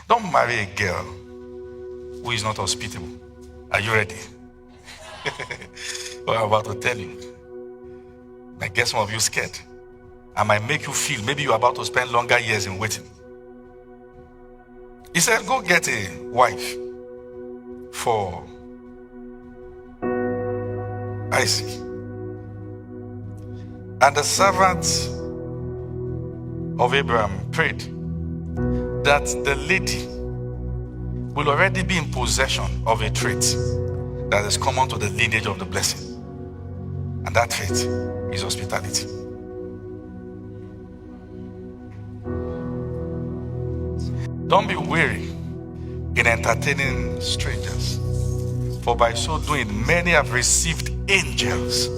Don't marry a girl who is not hospitable. Are you ready? What I'm about to tell you. I guess some of you scared. I might make you feel maybe you're about to spend longer years in waiting. He said, go get a wife for Isaac. And the servant of Abraham prayed that the lady will already be in possession of a trait that is common to the lineage of the blessing. And that trait is hospitality. Don't be weary in entertaining strangers, for by so doing many have received angels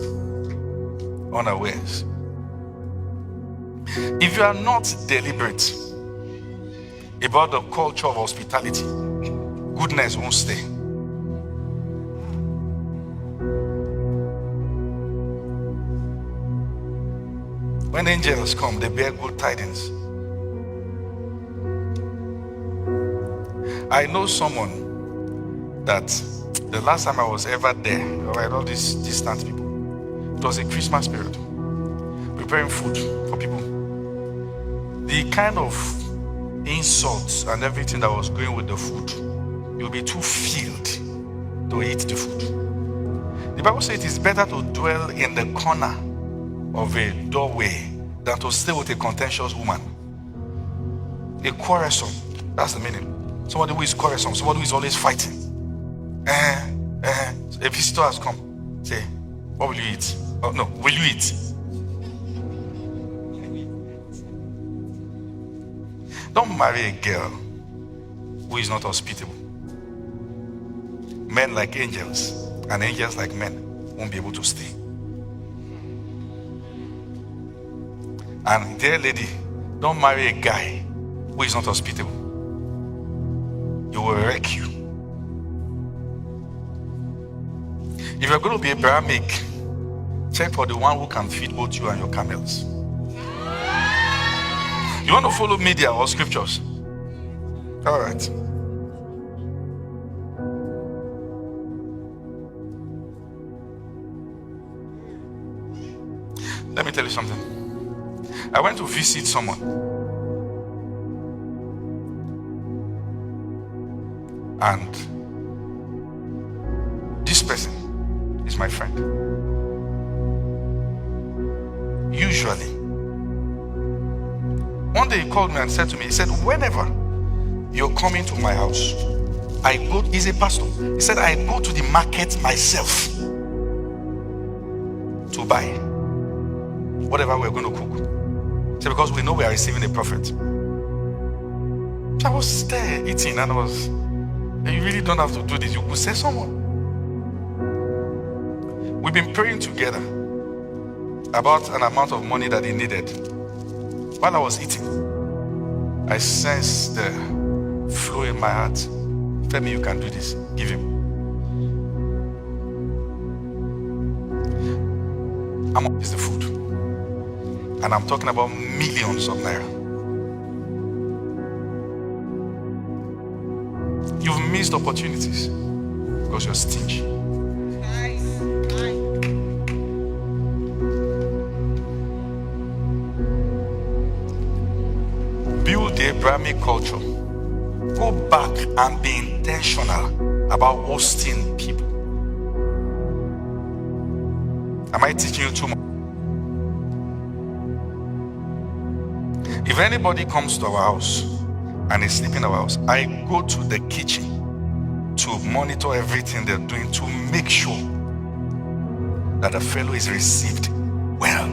unawares. If you are not deliberate about the culture of hospitality, goodness won't stay. When angels come, they bear good tidings. I know someone that the last time I was ever there, all these distant people, it was a Christmas period, preparing food for people. The kind of insults and everything that was going with the food, you'll be too filled to eat the food. The Bible says it is better to dwell in the corner of a doorway than to stay with a contentious woman. A quarrelsome, that's the meaning. Somebody who is quarrelsome, somebody who is always fighting. A visitor has come. Say, what will you eat? Oh no, will you eat? Don't marry a girl who is not hospitable. Men like angels, and angels like men won't be able to stay. And dear lady, don't marry a guy who is not hospitable. He will wreck you. If you're going to be Abrahamic, check for the one who can feed both you and your camels. You want to follow media or scriptures? All right. Let me tell you something. I went to visit someone. And this person is my friend. Usually. One day he called me and said to me, he said, whenever you're coming to my house, I go, he's a pastor. He said, I go to the market myself to buy whatever we're going to cook. He said, because we know we are receiving a prophet. So I was there eating and I was, you really don't have to do this. You could say someone. We've been praying together about an amount of money that he needed. While I was eating, I sensed the flow in my heart. Femi, you can do this. Give him. How much is the food? And I'm talking about millions of naira. You've missed opportunities because you're stingy. Build the Abrahamic culture. Go back and be intentional about hosting people. Am I teaching you too much? If anybody comes to our house and is sleeping in our house, I go to the kitchen to monitor everything they're doing to make sure that the fellow is received well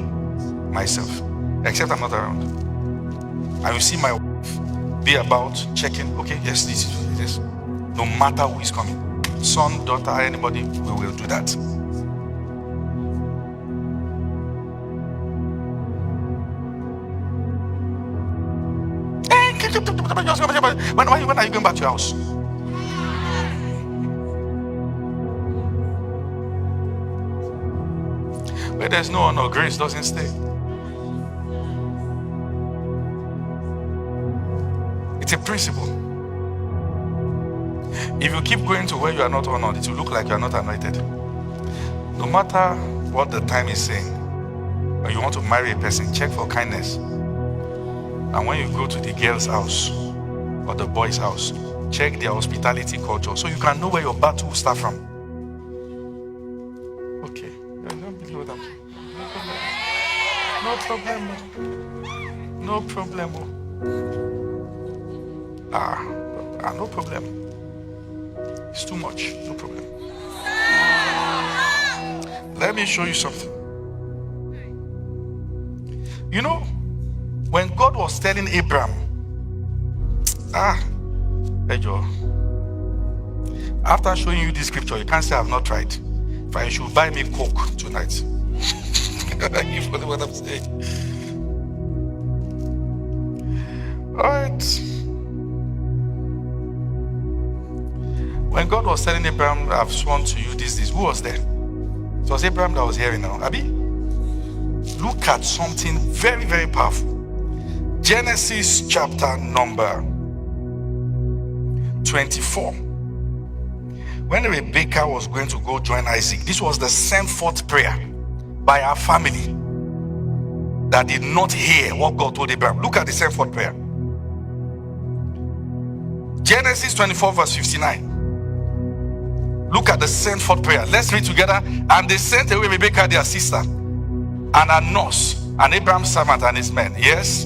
myself, except I'm not around. And you see my wife be about checking, okay, yes, this is this. No matter who is coming, son, daughter, anybody, we will do that. When are you going back to your house? Where there's no honor, grace doesn't stay. It's a principle. If you keep going to where you are not honored, it will look like you are not anointed. No matter what the time is saying, when you want to marry a person, check for kindness. And when you go to the girl's house or the boy's house, check their hospitality culture so you can know where your battle will start from. Okay. No problem. No problem. No problem. It's too much. No problem. Let me show you something. You know, when God was telling Abraham, after showing you this scripture, you can't say I've not tried. If I should buy me Coke tonight. You follow what I'm saying? Alright. When God was telling Abraham, I've sworn to you this, who was there? It was Abraham that was hearing now. Abi? Look at something very, very powerful. Genesis chapter number 24. When Rebekah was going to go join Isaac, this was the sent forth prayer by our family that did not hear what God told Abraham. Look at the sent forth prayer. Genesis 24 verse 59. Look at the sent forth prayer. Let's read together. And they sent away Rebekah their sister, and her nurse, and Abraham's servant and his men. Yes?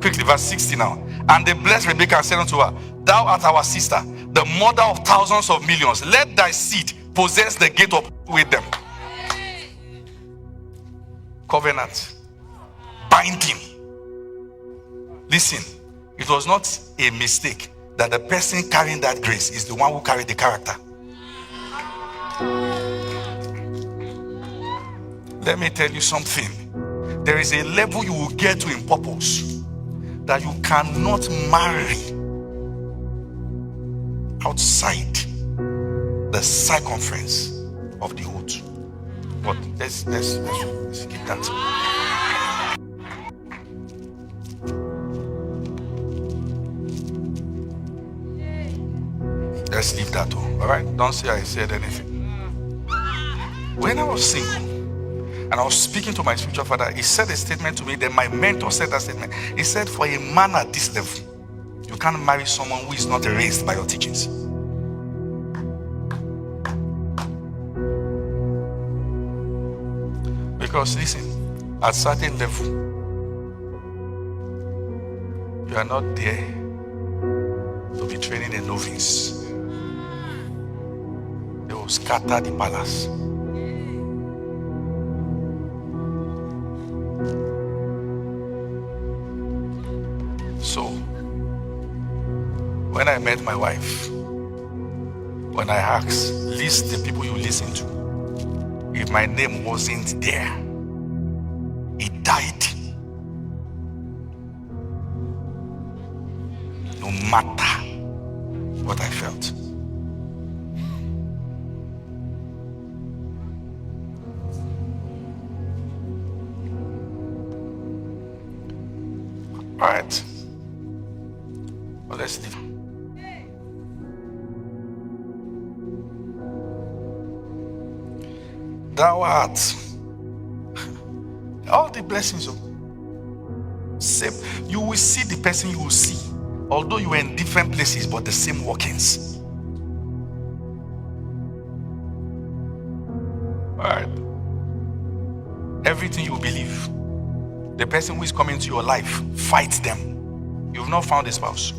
Quickly, verse 60 now. And they blessed Rebekah and said unto her, Thou art our sister, the mother of thousands of millions. Let thy seed possess the gate of with them. Covenant. Binding. Listen, it was not a mistake that the person carrying that grace is the one who carried the character. Let me tell you something. There is a level you will get to in purpose that you cannot marry outside the circumference of the oath. But let's keep that. Let's leave that all right? Don't say I said anything. When I was single and I was speaking to my spiritual father, he said a statement to me. Then my mentor said that statement. He said, for a man at this level, you can't marry someone who is not raised by your teachings. Because listen, at certain level, you are not there to be training a novice. They will scatter the palace. So, when I met my wife, when I asked, list the people you listen to, if my name wasn't there, it died. No matter what I felt. All right. Well, let's leave. Thou art all the blessings of same. You will see the person you will see, although you are in different places, but the same workings. All right. Everything you believe, the person who is coming to your life, fight them. You've not found a spouse.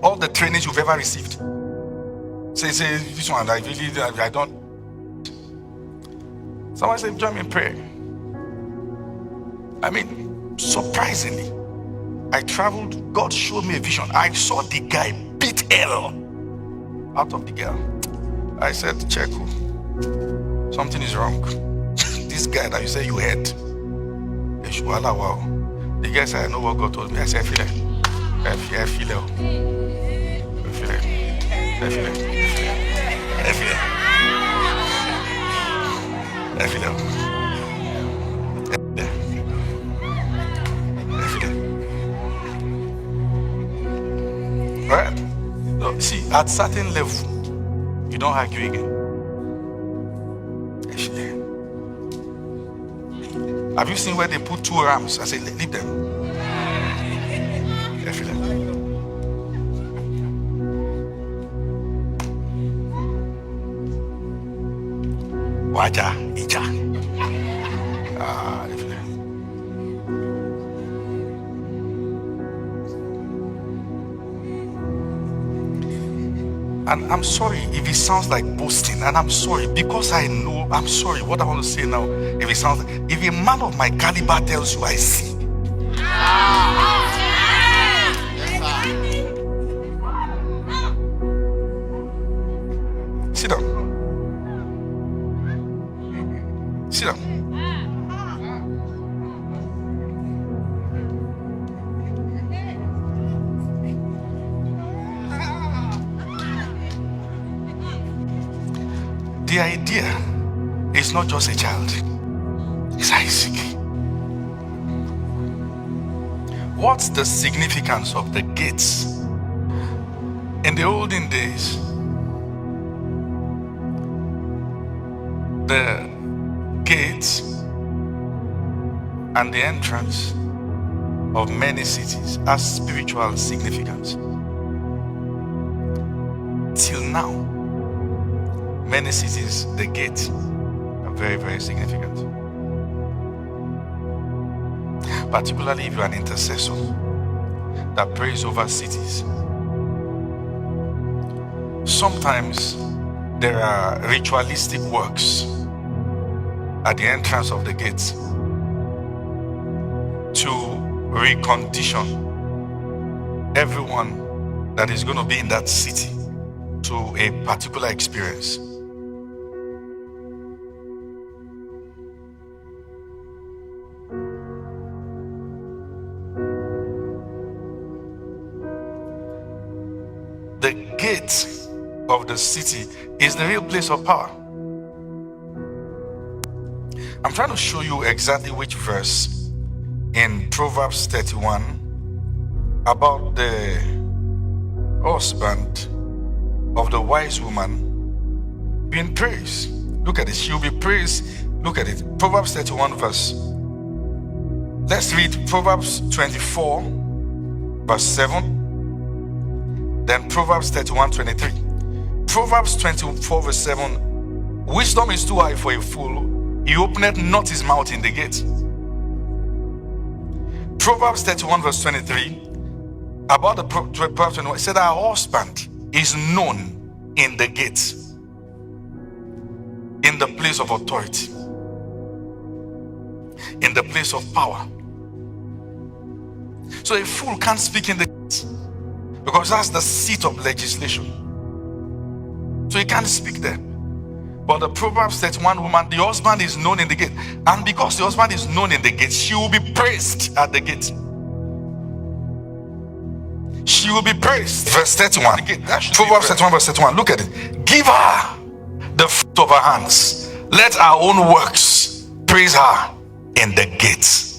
All the trainings you've ever received. Say this one, I don't. Someone said, join me in prayer. I mean, surprisingly, I traveled, God showed me a vision. I saw the guy beat hell out of the girl. I said, Cheku, something is wrong. This guy that you say you had, wow. The guy said, I know what God told me. I said, I feel it. I feel it. All right. No, see, at certain level, you don't argue again. Have you seen where they put 2 rams? I say, leave them. Waja, ija. And I'm sorry if it sounds like boasting, and I'm sorry because I know, I'm sorry. What I want to say now, if it sounds like, if a man of my caliber tells you I see, sit down. Sit down. The idea is not just a child, it's Isaac. What's the significance of the gates? In the olden days, the gates and the entrance of many cities has spiritual significance. Till now, many cities, the gates are very, very significant. Particularly if you're an intercessor that prays over cities. Sometimes there are ritualistic works at the entrance of the gates to recondition everyone that is going to be in that city to a particular experience. The gate of the city is the real place of power. I'm trying to show you exactly which verse in Proverbs 31 about the husband of the wise woman being praised. Look at it. She'll be praised. Look at it. Proverbs 31 verse. Let's read Proverbs 24 verse 7. Then Proverbs 31:23. Proverbs 24 verse 7. Wisdom is too high for a fool. He openeth not his mouth in the gate. Proverbs 31 verse 23. About the Proverbs 21. It said our husband is known in the gate, in the place of authority, in the place of power. So a fool can't speak in the gate because that's the seat of legislation. So he can't speak there. But the Proverbs 31 woman, the husband is known in the gate. And because the husband is known in the gate, she will be praised at the gate. She will be praised. Verse 31. Proverbs 31 verse 31. Look at it. Give her the fruit of her hands. Let her own works praise her in the gates.